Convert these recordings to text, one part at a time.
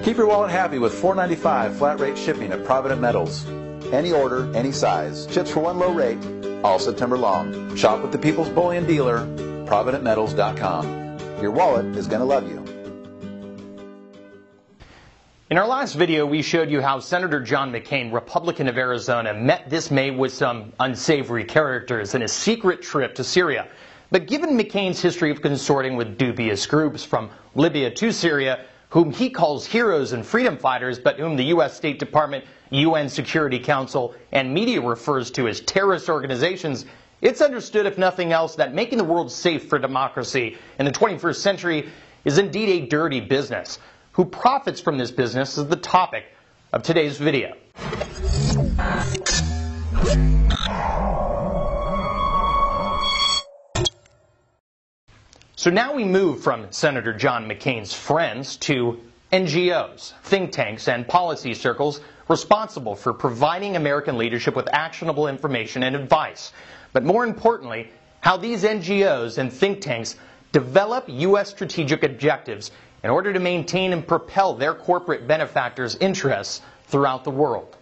Keep your wallet happy with $4.95 flat rate shipping at Provident Metals. Any order, any size, ships for one low rate, all September long. Shop with the People's Bullion Dealer, ProvidentMetals.com. Your wallet is going to love you. In our last video, we showed you how Senator John McCain, Republican of Arizona, met this May with some unsavory characters in a secret trip to Syria. But given McCain's history of consorting with dubious groups from Libya to Syria, whom he calls heroes and freedom fighters, but whom the U.S. State Department, UN Security Council, and media refers to as terrorist organizations, it's understood, if nothing else, that making the world safe for democracy in the 21st century is indeed a dirty business. Who profits from this business is the topic of today's video. So now we move from Senator John McCain's friends to NGOs, think tanks, and policy circles responsible for providing American leadership with actionable information and advice. But more importantly, how these NGOs and think tanks develop U.S. strategic objectives in order to maintain and propel their corporate benefactors' interests throughout the world.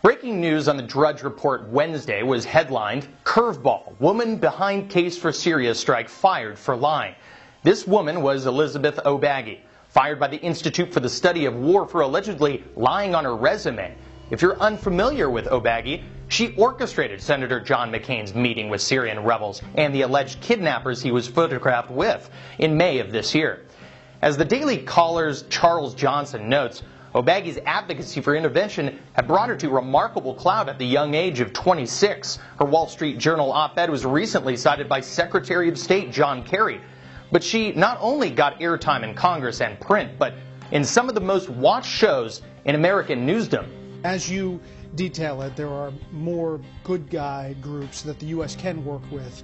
Breaking news on the Drudge Report Wednesday was headlined, "Curveball, Woman Behind Case for Syria Strike Fired for Lying." This woman was Elizabeth O'Baggy, fired by the Institute for the Study of War for allegedly lying on her resume. If you're unfamiliar with O'Baggy, she orchestrated Senator John McCain's meeting with Syrian rebels and the alleged kidnappers he was photographed with in May of this year. As the Daily Caller's Charles Johnson notes, O'Baggy's advocacy for intervention had brought her to remarkable clout at the young age of 26. Her Wall Street Journal op-ed was recently cited by Secretary of State John Kerry. But she not only got airtime in Congress and print, but in some of the most watched shows in American newsdom. As you detail it, there are more good guy groups that the U.S. can work with,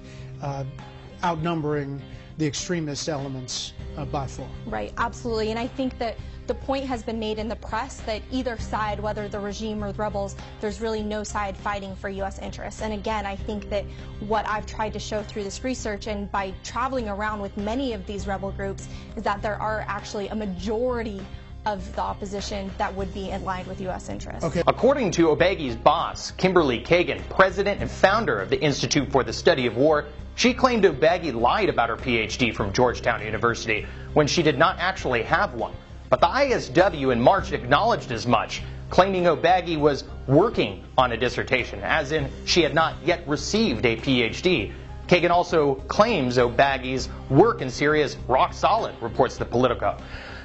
outnumbering the extremist elements by far. Right, absolutely. And I think that the point has been made in the press that either side, whether the regime or the rebels, there's really no side fighting for U.S. interests. And again, I think that what I've tried to show through this research and by traveling around with many of these rebel groups is that there are actually a majority of the opposition that would be aligned with U.S. interests. Okay. According to O'Baggy's boss, Kimberly Kagan, president and founder of the Institute for the Study of War, she claimed O'Baggy lied about her PhD from Georgetown University when she did not actually have one. But the ISW in March acknowledged as much, claiming O'Baggy was working on a dissertation, as in she had not yet received a PhD. Kagan also claims O'Baggy's work in Syria is rock solid, reports the Politico.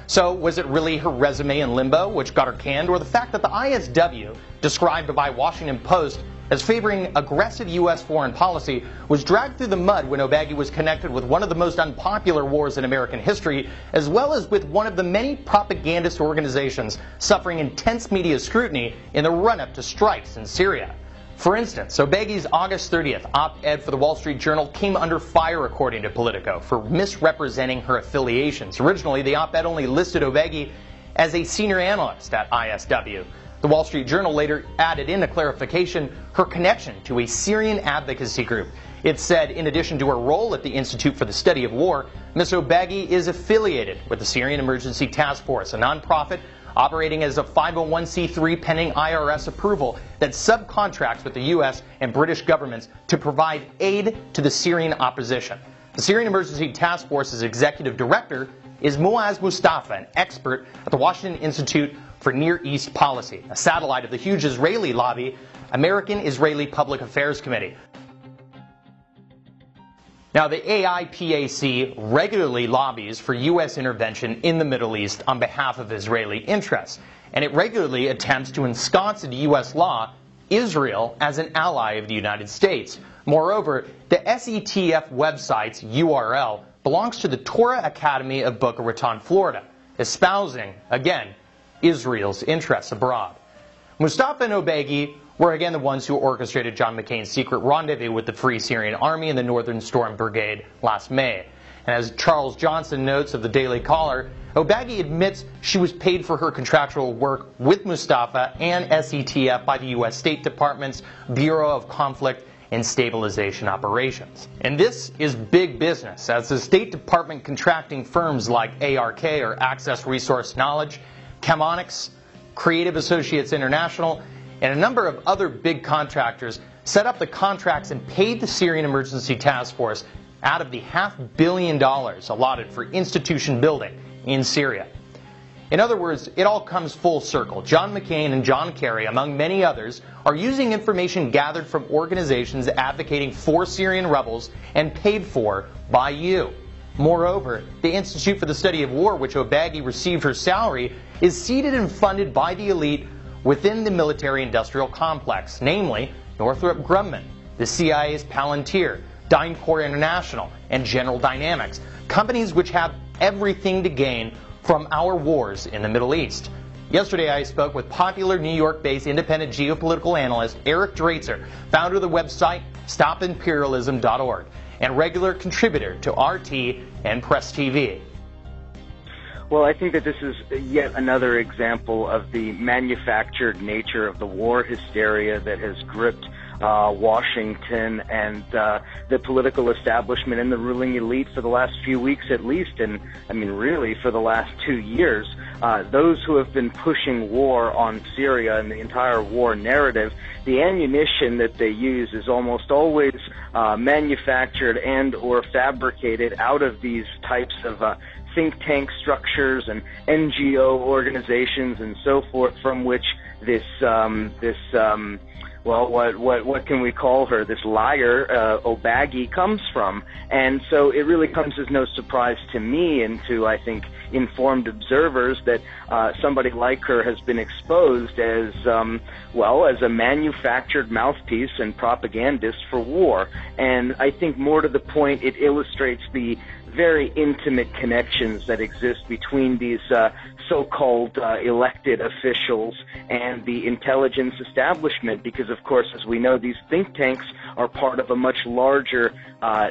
So was it really her resume in limbo which got her canned, or the fact that the ISW, described by Washington Post as favoring aggressive U.S. foreign policy, was dragged through the mud when O'Baggy was connected with one of the most unpopular wars in American history, as well as with one of the many propagandist organizations suffering intense media scrutiny in the run-up to strikes in Syria? For instance, O'Baggy's August 30th op-ed for the Wall Street Journal came under fire, according to Politico, for misrepresenting her affiliations. Originally, the op-ed only listed O'Baggy as a senior analyst at ISW. The Wall Street Journal later added in a clarification her connection to a Syrian advocacy group. It said, in addition to her role at the Institute for the Study of War, Ms. O'Baggy is affiliated with the Syrian Emergency Task Force, a nonprofit operating as a 501c3 pending IRS approval that subcontracts with the U.S. and British governments to provide aid to the Syrian opposition. The Syrian Emergency Task Force's executive director is Muaz Mustafa, an expert at the Washington Institute for Near East Policy, a satellite of the huge Israeli lobby, American Israeli Public Affairs Committee. Now, the AIPAC regularly lobbies for U.S. intervention in the Middle East on behalf of Israeli interests, and it regularly attempts to ensconce into U.S. law Israel as an ally of the United States. Moreover, the SETF website's URL belongs to the Torah Academy of Boca Raton, Florida, espousing, again, Israel's interests abroad. Mustafa and O'Baggy were again the ones who orchestrated John McCain's secret rendezvous with the Free Syrian Army and the Northern Storm Brigade last May. And as Charles Johnson notes of the Daily Caller, O'Baggy admits she was paid for her contractual work with Mustafa and SETF by the U.S. State Department's Bureau of Conflict and stabilization operations. And this is big business, as the State Department contracting firms like ARK, or Access Resource Knowledge, Chemonics, Creative Associates International, and a number of other big contractors set up the contracts and paid the Syrian Emergency Task Force out of the $500 million allotted for institution building in Syria. In other words, it all comes full circle. John McCain and John Kerry, among many others, are using information gathered from organizations advocating for Syrian rebels and paid for by you. Moreover, the Institute for the Study of War, which Obagi received her salary, is seeded and funded by the elite within the military-industrial complex, namely Northrop Grumman, the CIA's Palantir, DynCorp International, and General Dynamics, companies which have everything to gain from our wars in the Middle East. Yesterday I spoke with popular New York-based independent geopolitical analyst Eric Draitser, founder of the website StopImperialism.org, and regular contributor to RT and Press TV. Well, I think that this is yet another example of the manufactured nature of the war hysteria that has gripped Washington and the political establishment and the ruling elite for the last few weeks at least, and I mean really for the last 2 years. Those who have been pushing war on Syria and the entire war narrative, the ammunition that they use is almost always manufactured and or fabricated out of these types of think tank structures and NGO organizations and so forth, from which this well, what can we call her? This liar, Obagi, comes from. And so it really comes as no surprise to me and to, I think, informed observers that somebody like her has been exposed as, well, as a manufactured mouthpiece and propagandist for war. And I think more to the point, it illustrates the very intimate connections that exist between these so-called elected officials and the intelligence establishment, because of course, as we know, these think tanks are part of a much larger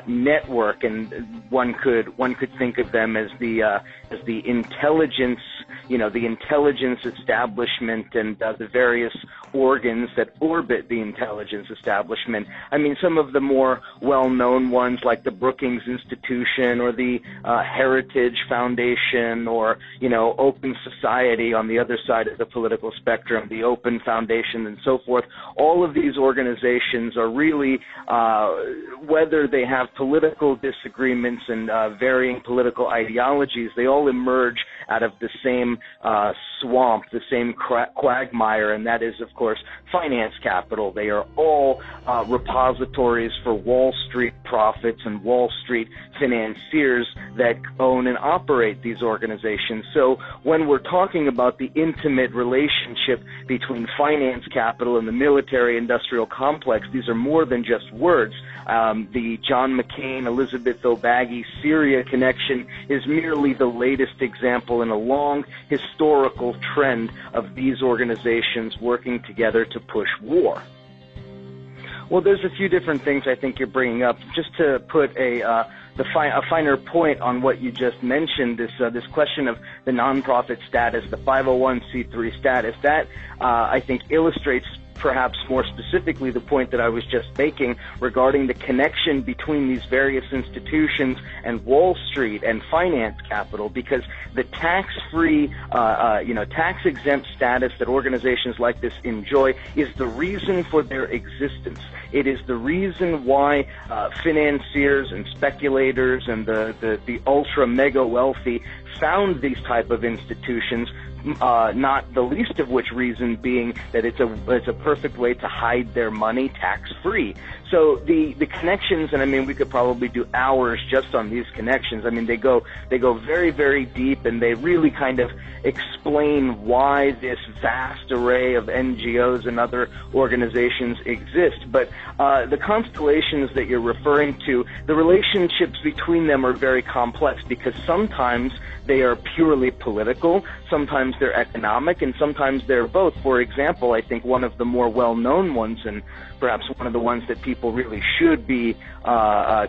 network, and one could think of them as the intelligence, the intelligence establishment and the various organs that orbit the intelligence establishment. I mean, some of the more well-known ones like the Brookings Institution or the Heritage Foundation or, Open Society on the other side of the political spectrum, the Open Foundation and so forth. All of these organizations are really, whether they have political disagreements and varying political ideologies, they all emerge out of the same swamp, the same quagmire, and that is, of course, finance capital. They are all repositories for Wall Street profits and Wall Street financiers that own and operate these organizations. So when we're talking about the intimate relationship between finance capital and the military-industrial complex, these are more than just words. The John McCain, Elizabeth Obagi, Syria connection is merely the latest example in a long historical trend of these organizations working together to push war. Well, there's a few different things I think you're bringing up. Just to put a finer point on what you just mentioned, this question of the nonprofit status, the 501c3 status, that I think illustrates perhaps more specifically the point that I was just making regarding the connection between these various institutions and Wall Street and finance capital, because the tax-free, tax-exempt status that organizations like this enjoy is the reason for their existence. It is the reason why financiers and speculators and the ultra-mega wealthy found these type of institutions, not the least of which reason being that it's a perfect way to hide their money tax-free. So the connections, and I mean, we could probably do hours just on these connections. I mean, they go very, very deep, and they really kind of explain why this vast array of NGOs and other organizations exist. But the constellations that you're referring to, the relationships between them are very complex, because sometimes they are purely political, sometimes they're economic, and sometimes they're both. For example, I think one of the more well-known ones, and perhaps one of the ones that people really should be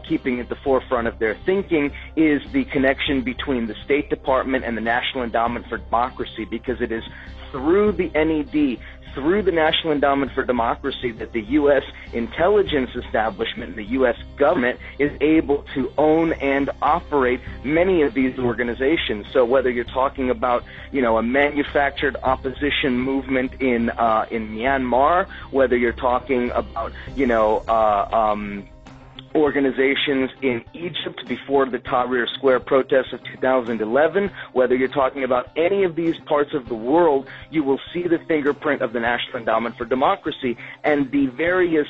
keeping at the forefront of their thinking, is the connection between the State Department and the National Endowment for Democracy, because it is through the NED, through the National Endowment for Democracy, that the U.S. intelligence establishment and the U.S. government is able to own and operate many of these organizations. So whether you're talking about, a manufactured opposition movement in Myanmar, whether you're talking about, organizations in Egypt before the Tahrir Square protests of 2011, whether you're talking about any of these parts of the world, you will see the fingerprint of the National Endowment for Democracy. And the various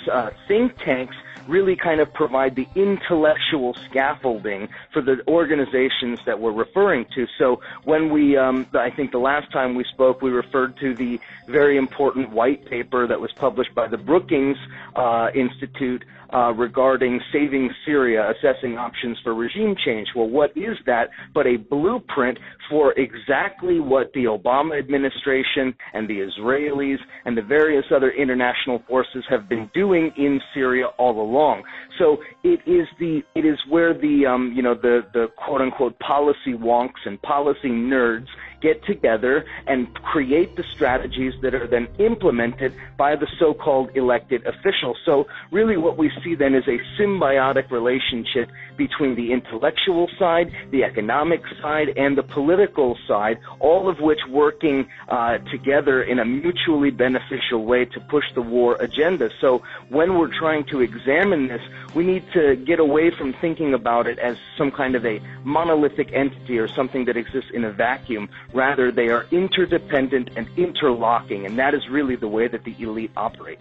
think tanks really kind of provide the intellectual scaffolding for the organizations that we're referring to. So when we, I think the last time we spoke, we referred to the very important white paper that was published by the Brookings Institute regarding saving Syria, assessing options for regime change. Well, what is that but a blueprint for exactly what the Obama administration and the Israelis and the various other international forces have been doing in Syria all along. So it is where the quote unquote policy wonks and policy nerds get together and create the strategies that are then implemented by the so-called elected officials. So really what we see then is a symbiotic relationship between the intellectual side, the economic side, and the political side, all of which working together in a mutually beneficial way to push the war agenda. So when we're trying to examine this, we need to get away from thinking about it as some kind of a monolithic entity or something that exists in a vacuum. Rather, they are interdependent and interlocking, and that is really the way that the elite operate.